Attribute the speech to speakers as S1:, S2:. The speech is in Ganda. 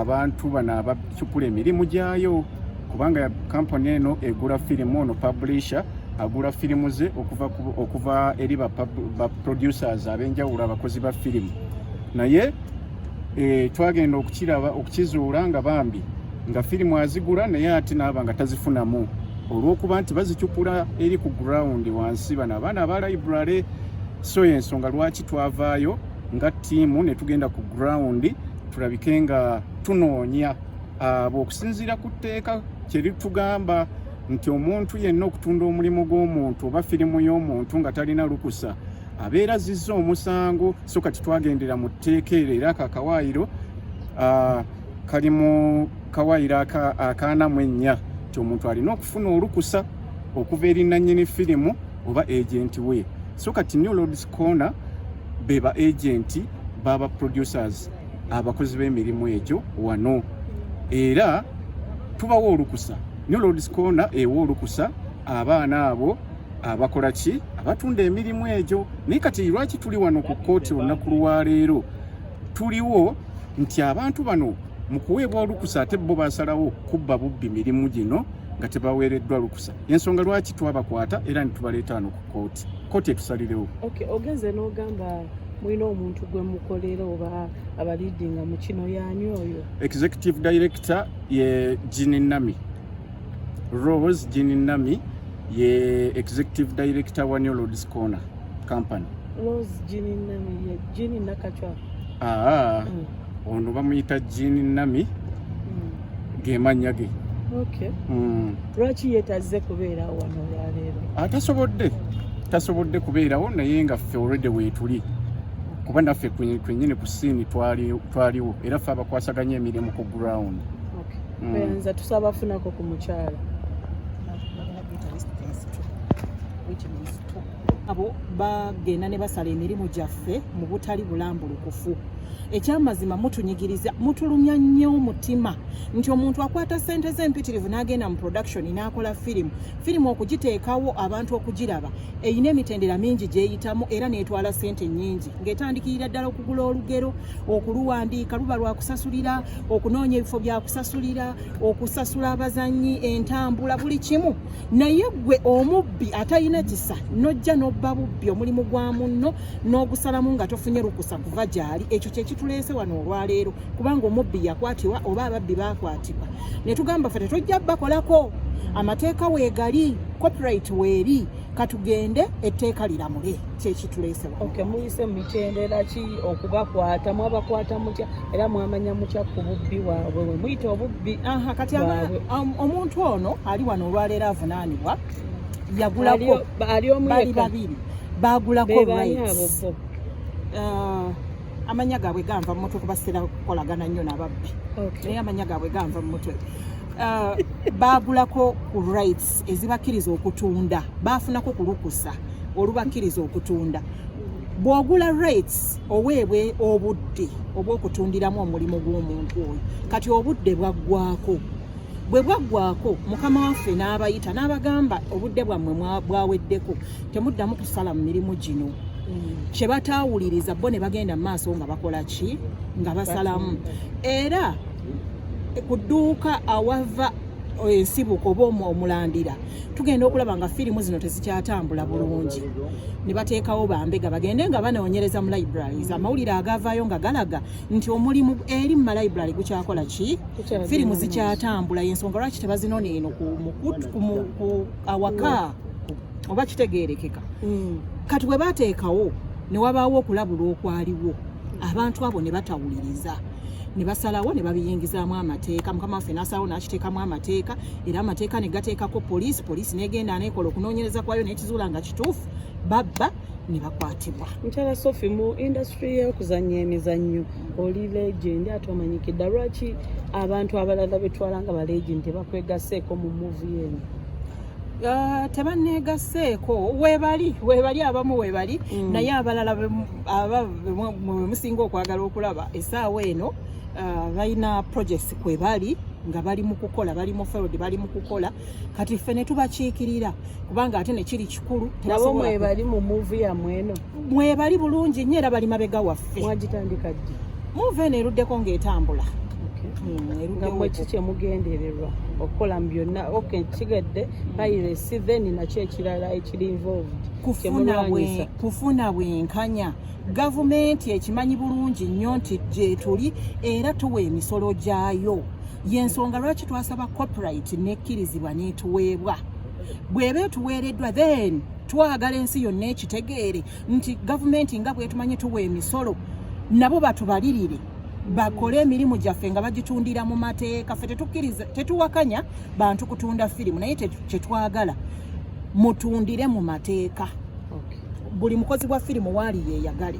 S1: abantu bano abakyukula emirimu gyayo kubanga kampani eno egula firimu ono publisher agula firimu ze okuva eri ba producers abenjawulo abakozi ba firimu naye twagenda okukizuula nga bambi nga firimu azigula naye ate naaba nga tazifunamu olw'okuba nti bazikyukula eri ku ground wansi bano abaana aba library. So ensonga lwaki twavaayo nga ttiimu ne tugenda ku ground tulabike nga tunoonya abo okusinziira ku tteeka kyeritugamba nti omuntu yenna okutunda omulimu gw'omuntu oba firimu y'omuntu nga talina lukusa abeera zizza omusango. So kati twagendera mu tteeka era akakawaayiro kali mu kawaayiro akaanamu ennya nti omuntu alina okufuna olukusa okuva eri nannyini firimu oba agenti we. So kati New Lords Corner beba agenti baba producers abakozi b'emirimu egyo wano era tubawo olukusa. New Lords Corner ewa olukusa abaana abo abakola ki abatunda emirimu egyo. Naye kati lwaki tuli wano ku kkooti olunaku lwaleero tuliwo nti abantu bano mu kuweebwa olukusa ate bo basalawo kubba bubbi mirimu gino nga tebaweereddwa lukusa. Ensonga lwaki twabakwata era netubaleeta wano ku kkooti. Kkooti etusalirewo.
S2: Okay, ogenze n'ogamba mulina omuntu gwe mukolera oba abaliidinga mu kino yaani oyo?
S1: Executive Director ye Jini Nami. Rose Jini Nami ye Executive Director wa New Lords Corner Company.
S2: Rose Jini Nami ye Jini Nakachwa.
S1: Ono bamuyita Jini Nami gemannya ge.
S2: Okay. Lwaki yeetazze kubeera wano olwaleero? Tasobodde kubeerawo naye nga ffe already weetuli kuba naffe kwennyini ku siini twaliwo era ffe abakwasaganya emirimu ku ground. Nza tusaba funako ku mukyala
S3: abo bagenda ne basala emirimu gyaffe mu butali bulambulukufu. Ekyamazima mutunyigiriza mutulumya nnyo omutima nti omuntu akwata ssente z'empitirivu n'agenda mu production n'akola firimu okugiteekawo abantu okugiraba eyina emitendera mingi gyeyitamu era n'etwala ssente nnyingi ng'etandikirira ddala okugula olugero okuluwandiika luba lwakusasulira okunoonya ebifo byakusasulira okusasula abazannyi entambula buli kimu. Naye gwe omubbi atalina kisa n'ojja n'obba bubbi omulimu gwa munno n'ogusalamu nga tofunye lukusa kuva gy'ali. Ekyo kyekituleese wano olwaleero kubanga omubbi yakwatibwa oba ababbi bakwatibwa ne tugamba ffe tetujja bakolako amateeka weegali copyright weeri katugende etteeka liramule kyekituleese wano.
S2: Okay, muyise mitendera ki okubakwata mwabakwata mutya era mwamanya mutya ku bubbi bwabwe bwe muyita obubbi?
S3: Kati omuntu ono ali wano olwaleero avunaanibwa yagulako bali babiri bagulako rights. Amanya gaabwe ganva mu mutwe kubasera kukolagana nnyo n'ababbi. Naye amanya gaabwe ganva mu mutwe. Baagulako ku rights ezibakkiriza okutunda baafunako ku lukusa olubakkiriza okutunda. Bw'ogula rights oweebwe obudde obw'okutundiramu omulimu gw'omuntu oyo. Kati obudde bwaggwako. Bwe bwaggwako mukama waffe n'abayita n'abagamba obudde bwammwe bwaweddeko temuddamu kusala mu mirimu gino. Kye bataawuliriza bo ne bagenda mu maaso nga bakola ki nga basalamu. Era ku dduuka awava ensibuko oba omulandira tugenda okulaba nga firimu zino tezikyatambula bulungi ne bateekawo bambega bagende nga banoonyereza mu libraries amawulire agavaayo nga galaga nti omulimu eri mu malibrary gukyakola ki firimu zikyatambula. Yensonga lwaki tebazinona eno ku awaka oba kitegeerekeka. Kati bwe bateekawo ne wabaawo okulabula okwaliwo abantu abo ne batawuliriza ne basalawo ne babiyingizaamu amateeka. Mukama waffe n'asalawo n'akiteekamu amateeka era amateeka ne gateekako poliisi n'egenda n'ekola okunoonyereza kwayo n'ekizuula nga kituufu babba ne bakwatibwa.
S2: Mukyala Sophie, mu industry y'okuzannya emizannyo oli legend ate omanyikidde lwaki abantu abalala betwala nga ba legend tebakwegaseeko mu movie eno?
S3: Tebanneegaseeko weebali abamu weebali naye abalala musinga okwagala okulaba essaawa eno balina projects kwe bali nga bali mu kukola bali mu field bali mu kukola kati ffe ne tubakiikirira kubanga ate ne kiri kikulu
S2: nabo mwebali mu movie yammwe eno
S3: mwebali bulungi nnyo era bali mabega waffe.
S2: Mwagitandika ddi?
S3: Movie eno eruddeko ng'etambula
S2: Nga kiki kyemugendererwa okukola mu byonna kigedde piracy then nakyo ekirala ekiri involved
S3: kufuna bwenkanya. Gavumenti ekimanyi bulungi nnyo nti gye tuli era tuwa emisolo gyayo. Y'ensonga lwaki twasaba copyright nekkirizibwa n'etuweebwa. Bw'eba etuweereddwa then twagala ensi yonna ekitegeere nti gavumenti nga bwetumanyi tuwa emisolo nabo batubalirire bakole emirimu gyaffe nga bagitundira mu mateeka. Ffe tetuwakanya bantu kutunda firimu naye kyetwagala mutundire mu mateeka. Buli mukozi wa firimu waali yeeyagale.